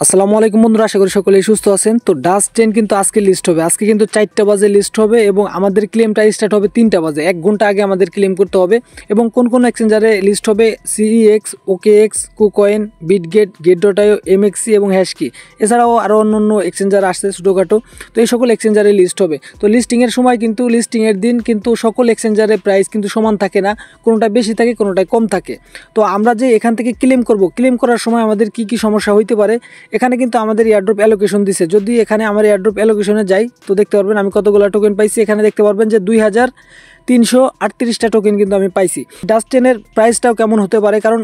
আসসালামু আলাইকুম বন্ধুরা, আশা করি সকলেই সুস্থ আছেন। তো ডাস্ট 10 কিন্তু আজকে লিস্ট হবে। আজকে কিন্তু 4টা বাজে লিস্ট হবে এবং আমাদের ক্লেমটা স্টার্ট হবে 3টা বাজে। 1 ঘন্টা আগে আমাদের ক্লেম করতে হবে। এবং কোন কোন এক্সচেঞ্জারে লিস্ট হবে: CEX, OKX, KuCoin, Bitget, Gate io, MEXC এবং হ্যাশকি। এছাড়াও আরও অন্য এক্সচেঞ্জার আসছে ছোটোখাটো। তো এই সকল এক্সচেঞ্জারে লিস্ট হবে। তো লিস্টিংয়ের সময় কিন্তু লিস্টিংয়ের দিন কিন্তু সকল এক্সচেঞ্জারের প্রাইস কিন্তু সমান থাকে না, কোনোটা বেশি থাকে, কোনোটায় কম থাকে। তো আমরা যে এখান থেকে ক্লেম করব, ক্লেম করার সময় আমাদের কি কি সমস্যা হইতে পারে, এখানে কিন্তু আমাদের এয়ারড্রপ অ্যালোকেশন দিছে। যদি এখানে আমার এয়ারড্রপ অ্যালোকেশনে যাই তো দেখতে পারবেন আমি কতগুলো টোকেন পাইছি। এখানে দেখতে পারবেন যে 2338টা টোকেন কিন্তু আমি পাইছি। ডাস্ট 10-এর প্রাইসটাও কেমন হতে পারে, কারণ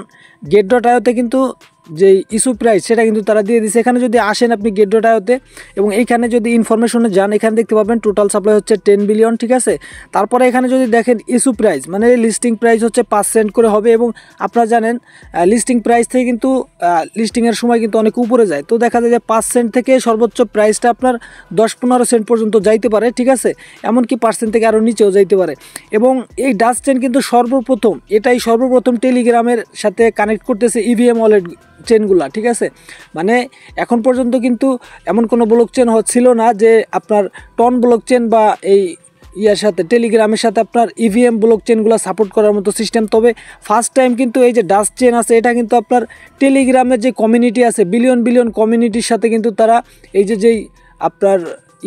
গেট.আইওতে কিন্তু যে ইস্যু প্রাইস সেটা কিন্তু তারা দিয়ে দিচ্ছে। এখানে যদি আসেন আপনি গেট.আইওতে এবং এইখানে যদি ইনফরমেশনে যান, এখানে দেখতে পাবেন টোটাল সাপ্লাই হচ্ছে 10 বিলিয়ন, ঠিক আছে। তারপরে এখানে যদি দেখেন ইস্যু প্রাইস মানে লিস্টিং প্রাইস হচ্ছে 5 সেন্ট করে হবে। এবং আপনারা জানেন লিস্টিং প্রাইস থেকে কিন্তু লিস্টিংয়ের সময় কিন্তু অনেক উপরে যায়। তো দেখা যায় যে 5 সেন্ট থেকে সর্বোচ্চ প্রাইসটা আপনার 10-15 সেন্ট পর্যন্ত যাইতে পারে, ঠিক আছে। এমনকি পার্সেন্ট থেকে আরও নিচেও যাইতে পারে। এবং এই ডাস্ট 10 কিন্তু সর্বপ্রথম টেলিগ্রামের সাথে কানেক্ট করতেছে ইভিএম ওয়ালেট চেনগুলা, ঠিক আছে। মানে এখন পর্যন্ত কিন্তু এমন কোনো ব্লক চেন হচ্ছিল না যে আপনার টন ব্লক চেন বা এই ইয়ার সাথে টেলিগ্রামের সাথে আপনার ইভিএম ব্লক চেনগুলো সাপোর্ট করার মতো সিস্টেম। তবে ফার্স্ট টাইম কিন্তু এই যে ডাস্ট চেন আছে, এটা কিন্তু আপনার টেলিগ্রামের যে কমিউনিটি আছে, বিলিয়ন কমিউনিটির সাথে কিন্তু তারা এই যেই আপনার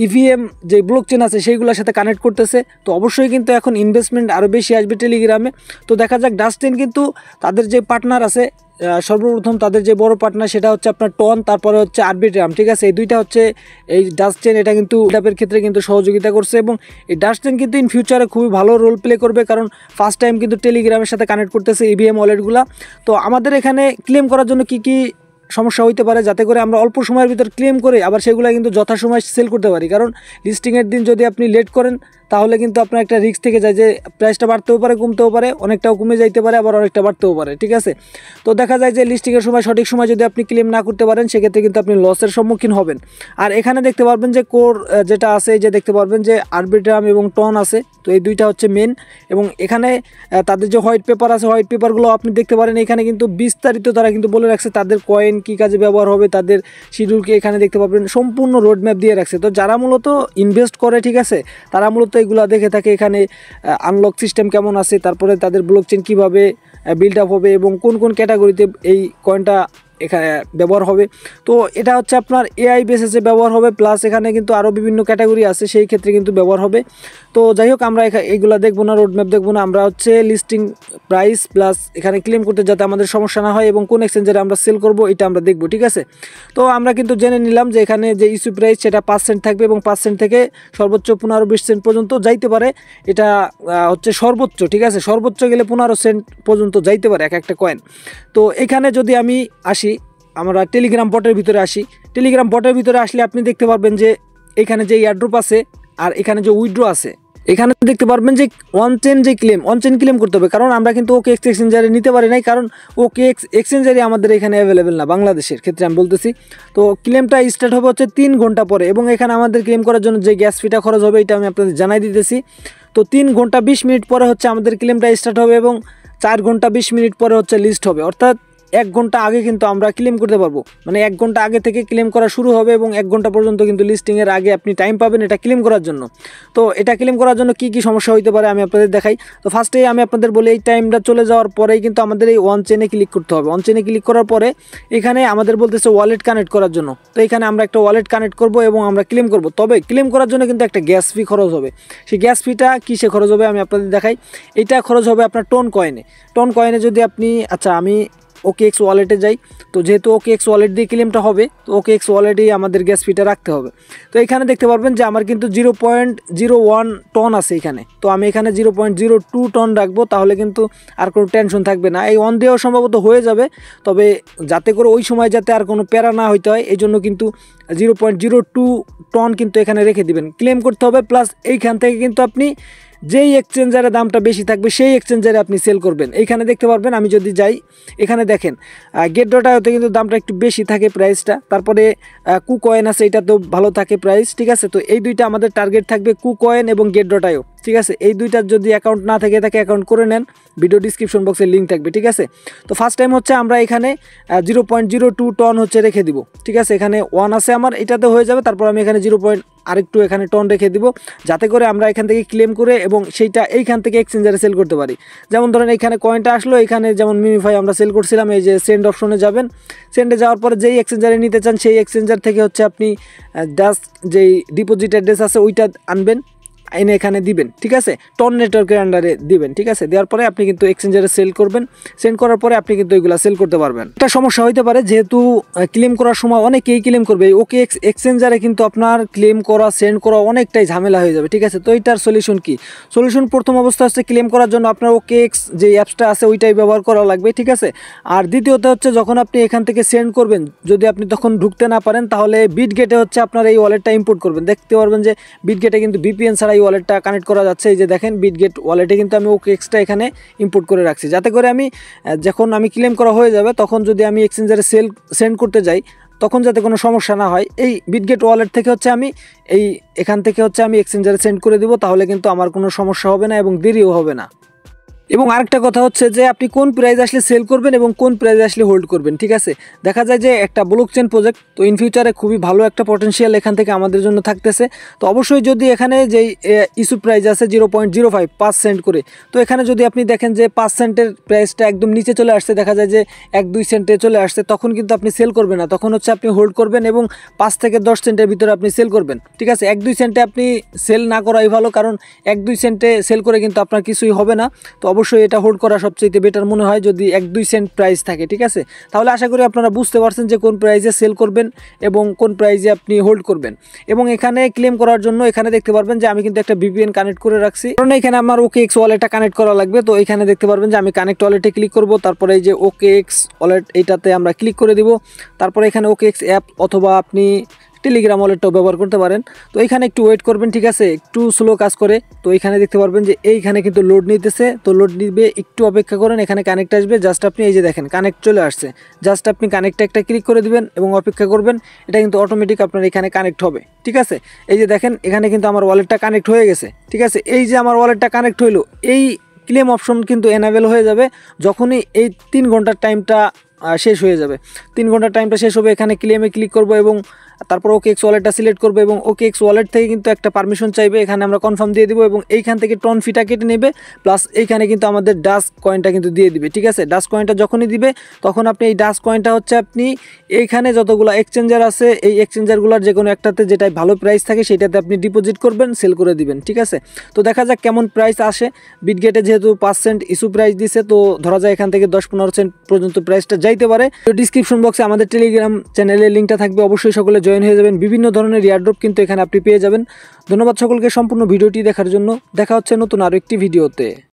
ইভিএম যে ব্লক চেন আছে সেইগুলোর সাথে কানেক্ট করতেছে। তো অবশ্যই কিন্তু এখন ইনভেস্টমেন্ট আরও বেশি আসবে টেলিগ্রামে। তো দেখা যাক ডাস্ট 10 কিন্তু তাদের যে পার্টনার আছে, সর্বপ্রথম তাদের যে বড় পার্টনার সেটা হচ্ছে আপনার টন, তারপরে হচ্ছে আরবিট্রাম, ঠিক আছে। এই দুইটা হচ্ছে এই ডাস্ট 10 এটা কিন্তু ডেভেলপের ক্ষেত্রে কিন্তু সহযোগিতা করছে। এবং এই ডাস্ট 10 কিন্তু ইন ফিউচারে খুবই ভালো রোল প্লে করবে, কারণ ফার্স্ট টাইম কিন্তু টেলিগ্রামের সাথে কানেক্ট করতেছে ইভিএম ওয়ালেটগুলো। তো আমাদের এখানে ক্লেম করার জন্য কি কি সমস্যা হইতে পারে, যাতে করে আমরা অল্প সময়ের ভিতর ক্লেম করে আবার সেগুলো কিন্তু যথাসময় সেল করতে পারি। কারণ লিস্টিংয়ের দিন যদি আপনি লেট করেন তাহলে কিন্তু আপনার একটা রিস্ক থেকে যায় যে প্রাইসটা বাড়তেও পারে, কমতেও পারে, অনেকটাও কমে যাইতে পারে, আবার অনেকটা বাড়তেও পারে, ঠিক আছে। তো দেখা যায় যে লিস্টিংয়ের সময় সঠিক সময় যদি আপনি ক্লেম না করতে পারেন সেক্ষেত্রে কিন্তু আপনি লসের সম্মুখীন হবেন। আর এখানে দেখতে পারবেন যে কোর যেটা আছে, যে দেখতে পারবেন যে আরবিট্রাম এবং টন আছে। তো এই দুইটা হচ্ছে মেন। এবং এখানে তাদের যে হোয়াইট পেপার আছে, হোয়াইট পেপারগুলো আপনি দেখতে পারেন। এখানে কিন্তু বিস্তারিত তারা কিন্তু বলে রাখছে তাদের কয়েন কী কাজে ব্যবহার হবে, তাদের শিডিউলকে এখানে দেখতে পাবেন সম্পূর্ণ রোডম্যাপ দিয়ে রাখছে। তো যারা মূলত ইনভেস্ট করে, ঠিক আছে, তারা মূলত এগুলো দেখে থাকে। এখানে আনলক সিস্টেম কেমন আছে, তারপরে তাদের ব্লকচেন কীভাবে বিল্ড আপ হবে এবং কোন কোন ক্যাটাগরিতে এই কয়েনটা এখানে ব্যবহার হবে। তো এটা হচ্ছে আপনার এআই বেসিসে ব্যবহার হবে, প্লাস এখানে কিন্তু আরও বিভিন্ন ক্যাটাগরি আছে, সেই ক্ষেত্রে কিন্তু ব্যবহার হবে। তো যাই হোক, আমরা এইগুলো দেখবো না, রোডম্যাপ দেখবো না, আমরা হচ্ছে লিস্টিং প্রাইস প্লাস এখানে ক্লেম করতে যাতে আমাদের সমস্যা না হয় এবং কোন এক্সচেঞ্জারে আমরা সেল করব এটা আমরা দেখবো, ঠিক আছে। তো আমরা কিন্তু জেনে নিলাম যে এখানে যে ইস্যু প্রাইস সেটা 5 সেন্ট থাকবে এবং 5 সেন্ট থেকে সর্বোচ্চ 15-20 সেন্ট পর্যন্ত যাইতে পারে। এটা হচ্ছে সর্বোচ্চ, ঠিক আছে। সর্বোচ্চ গেলে 15 সেন্ট পর্যন্ত যাইতে পারে একটা কয়েন। তো এখানে যদি আমি আসি, আমরা টেলিগ্রাম বটের ভিতরে আসি। টেলিগ্রাম বটের ভিতরে আসলে আপনি দেখতে পারবেন যে এখানে যে এয়ারড্রপ আছে আর এখানে যে উইথড্র আছে, এখানে দেখতে পারবেন যে অন চেন ক্লেম করতে হবে। কারণ আমরা কিন্তু ওকে এক্সচেঞ্জারে নিতে পারি নাই, কারণ ওকে এক্সচেঞ্জারে আমাদের এখানে অ্যাভেলেবেল না, বাংলাদেশের ক্ষেত্রে আমি বলতেছি। তো ক্লেমটা স্টার্ট হবে হচ্ছে 3 ঘন্টা পরে। এবং এখানে আমাদের ক্লেম করার জন্য যে গ্যাস ফিটা খরচ হবে এটা আমি আপনাদের জানাই দিতেছি। তো 3 ঘন্টা 20 মিনিট পরে হচ্ছে আমাদের ক্লেমটা স্টার্ট হবে এবং 4 ঘন্টা 20 মিনিট পরে হচ্ছে লিস্ট হবে। অর্থাৎ 1 ঘন্টা আগে কিন্তু আমরা ক্লেম করতে পারবো। মানে 1 ঘন্টা আগে থেকে ক্লেম করা শুরু হবে এবং 1 ঘন্টা পর্যন্ত কিন্তু লিস্টিংয়ের আগে আপনি টাইম পাবেন এটা ক্লেম করার জন্য। তো এটা ক্লেম করার জন্য কি কি সমস্যা হইতে পারে আমি আপনাদের দেখাই। তো ফার্স্টেই আমি আপনাদের বলি, এই টাইমটা চলে যাওয়ার পরেই কিন্তু আমাদের এই অন চেনে ক্লিক করতে হবে। অন চেনে ক্লিক করার পরে এখানে আমাদের বলতেছে ওয়ালেট কানেক্ট করার জন্য। তো এখানে আমরা একটা ওয়ালেট কানেক্ট করব এবং আমরা ক্লেম করব। তবে ক্লেম করার জন্য কিন্তু একটা গ্যাস ফি খরচ হবে। সেই গ্যাস ফিটা কিসে খরচ হবে আমি আপনাদের দেখাই। এটা খরচ হবে আপনার টন কয়েনে যদি আপনি, আচ্ছা আমি ওকেএক্স ওয়ালেটে যাই। তো যেহেতু ওকেএক্স ওয়ালেট দিয়ে ক্লেমটা হবে, তো ওকেএক্স ওয়ালেটেই আমাদের গ্যাস ফিটা রাখতে হবে। তো এখানে দেখতে পারবেন যে আমার কিন্তু 0.01 টন আছে এখানে। তো আমি এখানে 0.02 টন রাখবো, তাহলে কিন্তু আর কোনো টেনশন থাকবে না। এই অন দিয়েও সম্ভবত হয়ে যাবে, তবে যাতে করে ওই সময় যাতে আর কোনো প্যারা না হইতে হয় এই জন্য কিন্তু 0.02 টন কিন্তু এখানে রেখে দিবেন। ক্লেম করতে হবে, প্লাস এইখান থেকে কিন্তু আপনি যেই এক্সচেঞ্জারের দামটা বেশি থাকবে সেই এক্সচেঞ্জারে আপনি সেল করবেন। এইখানে দেখতে পারবেন, আমি যদি যাই এখানে দেখেন গেট.ioতে কিন্তু দামটা একটু বেশি থাকে প্রাইসটা। তারপরে কুকয়েন আছে, এটা তো ভালো থাকে প্রাইস, ঠিক আছে। তো এই দুইটা আমাদের টার্গেট থাকবে, কুকয়েন এবং গেট.io, ঠিক আছে। এই দুইটার যদি অ্যাকাউন্ট না থাকে তাকে অ্যাকাউন্ট করে নেন, ভিডিও ডিসক্রিপশন বক্সে লিঙ্ক থাকবে, ঠিক আছে। তো ফার্স্ট টাইম হচ্ছে আমরা এখানে 0.02 টন হচ্ছে রেখে দিব, ঠিক আছে। এখানে 1 আছে আমার, এটাতে হয়ে যাবে। তারপর আমি এখানে 0. আরেকটু এখানে টন রেখে দিব, যাতে করে আমরা এখান থেকে ক্লেম করে এবং সেইটা এইখান থেকে এক্সচেঞ্জারে সেল করতে পারি। যেমন ধরেন এখানে কয়েনটা আসলো, এখানে যেমন মিমিফাই আমরা সেল করছিলাম, এই যে সেন্ড অপশনে যাবেন, সেন্ডে যাওয়ার পরে যেই এক্সচেঞ্জারে নিতে চান সেই এক্সচেঞ্জার থেকে হচ্ছে আপনি জাস্ট যেই ডিপোজিট অ্যাড্রেস আছে ওইটা আনবেন, এনে এখানে দিবেন, ঠিক আছে। টন নেটওয়ার্কের আন্ডারে দিবেন, ঠিক আছে। দেওয়ার পরে আপনি কিন্তু এক্সচেঞ্জারে সেল করবেন, সেন্ড করার পরে আপনি কিন্তু এগুলো সেল করতে পারবেন। একটা সমস্যা হইতে পারে, যেহেতু ক্লেম করার সময় অনেকেই ক্লেম করবে, OKX এক্সচেঞ্জারে কিন্তু আপনার ক্লেম করা সেন্ড করা অনেকটাই ঝামেলা হয়ে যাবে, ঠিক আছে। তো এইটার সলিউশন কি? সলিউশন প্রথম অবস্থা হচ্ছে ক্লেম করার জন্য আপনার OKX যে অ্যাপসটা আছে ওইটাই ব্যবহার করা লাগবে, ঠিক আছে। আর দ্বিতীয়ত হচ্ছে যখন আপনি এখান থেকে সেন্ড করবেন, যদি আপনি তখন ঢুকতে না পারেন তাহলে বিটগেটে হচ্ছে আপনার এই ওয়ালেটটা ইম্পোর্ট করবেন। দেখতে পারবেন যে বিটগেটে কিন্তু VPN ছাড়া এই ওয়ালেটটা কানেক্ট করা যাচ্ছে। এই যে দেখেন বিটগেট ওয়ালেটে কিন্তু আমি OKXটা এখানে ইম্পোর্ট করে রাখছি, যাতে করে আমি যখন আমি ক্লেম করা হয়ে যাবে তখন যদি আমি এক্সচেঞ্জারে সেন্ড করতে যাই তখন যাতে কোনো সমস্যা না হয়। এই বিটগেট ওয়ালেট থেকে হচ্ছে আমি এখান থেকে হচ্ছে আমি এক্সচেঞ্জারে সেন্ড করে দিব, তাহলে কিন্তু আমার কোনো সমস্যা হবে না এবং দেরিও হবে না। এবং আরেকটা কথা হচ্ছে যে আপনি কোন প্রাইস আসলে সেল করবেন এবং কোন প্রাইস আসলে হোল্ড করবেন, ঠিক আছে। দেখা যায় যে একটা ব্লকচেন প্রজেক্ট, তো ইন ফিউচারে খুবই ভালো একটা পটেনশিয়াল এখান থেকে আমাদের জন্য থাকতেছে। তো অবশ্যই যদি এখানে যেই ইস্যু প্রাইস আছে 0.05 5 সেন্ট করে, তো এখানে যদি আপনি দেখেন যে 5 সেন্টের প্রাইসটা একদম নিচে চলে আসছে, দেখা যায় যে 1-2 সেন্টে চলে আসছে, তখন কিন্তু আপনি সেল করবেন না, তখন হচ্ছে আপনি হোল্ড করবেন এবং 5 থেকে 10 সেন্টের ভিতরে আপনি সেল করবেন, ঠিক আছে। 1-2 সেন্টে আপনি সেল না করাই ভালো, কারণ 1-2 সেন্টে সেল করে কিন্তু আপনার কিছুই হবে না। তো অবশ্যই এটা হোল্ড করা সবচেয়ে বেটার মনে হয় যদি 1-2 সেন্ট প্রাইস থাকে, ঠিক আছে। তাহলে আশা করি আপনারা বুঝতে পারছেন যে কোন প্রাইসে সেল করবেন এবং কোন প্রাইসে আপনি হোল্ড করবেন। এবং এখানে ক্লেম করার জন্য এখানে দেখতে পারবেন যে আমি কিন্তু একটা VPN কানেক্ট করে রাখছি, কারণ এখানে আমার OKX ওয়ালেটটা কানেক্ট করা লাগবে। তো এখানে দেখতে পারবেন যে আমি কানেক্ট ওয়ালেটে ক্লিক করব, তারপরে এই যে OKX ওয়ালেট এইটাতে আমরা ক্লিক করে দিব। তারপরে এখানে OKX অ্যাপ অথবা আপনি টেলিগ্রাম ওয়ালেটটাও ব্যবহার করতে পারেন। তো এইখানে একটু ওয়েট করবেন, ঠিক আছে, একটু স্লো কাজ করে। তো এইখানে দেখতে পারবেন যে এইখানে কিন্তু লোড নিতেছে, তো লোড নিবে, একটু অপেক্ষা করেন, এখানে কানেক্ট আসবে। জাস্ট আপনি এই যে দেখেন কানেক্ট চলে আসছে, জাস্ট আপনি কানেক্টে একটা ক্লিক করে দিবেন এবং অপেক্ষা করবেন, এটা কিন্তু অটোমেটিক আপনার এখানে কানেক্ট হবে, ঠিক আছে। এই যে দেখেন এখানে কিন্তু আমার ওয়ালেটটা কানেক্ট হয়ে গেছে, ঠিক আছে। এই যে আমার ওয়ালেটটা কানেক্ট হইলো, এই ক্লেম অপশন কিন্তু এনাবেল হয়ে যাবে যখনই এই 3 ঘন্টার টাইমটা শেষ হয়ে যাবে। 3 ঘন্টার টাইমটা শেষ হবে, এখানে ক্লেমে ক্লিক করব এবং তারপর OKX ওয়ালেটটা সিলেক্ট করবে এবং OKX ওয়ালেট থেকে কিন্তু একটা পারমিশন চাইবে, এখানে আমরা কনফার্ম দিয়ে দিব এবং এইখান থেকে টন ফিটা কেটে নেবে, প্লাস এইখানে কিন্তু আমাদের ডাস্ক কয়েনটা কিন্তু দিয়ে দিবে, ঠিক আছে। ডাস্ক কয়েনটা যখনই দিবে তখন আপনি এই ডাস্ক কয়েনটা হচ্ছে আপনি এইখানে যতগুলো এক্সচেঞ্জার আছে এই এক্সচেঞ্জারগুলোর যে কোনো একটাতে যেটাই ভালো প্রাইস থাকে সেটাতে আপনি ডিপোজিট করবেন, সেল করে দিবেন, ঠিক আছে। তো দেখা যাক কেমন প্রাইস আসে। বিটগেটে যেহেতু 5 সেন্ট ইস্যু প্রাইস দিছে, তো ধরা যায় এখান থেকে 10-15 সেন্ট পর্যন্ত প্রাইসটা যাইতে পারে। তো ডিসক্রিপশন বক্সে আমাদের টেলিগ্রাম চ্যানেলের লিঙ্কটা থাকবে, অবশ্যই সকলে জয়েন হয়ে যাবেন। বিভিন্ন ধরনের এয়ারড্রপ কিন্তু এখানে আপনি পেয়ে যাবেন। ধন্যবাদ সকলকে সম্পূর্ণ ভিডিওটি দেখার জন্য। দেখা হচ্ছে নতুন আরো একটি ভিডিওতে।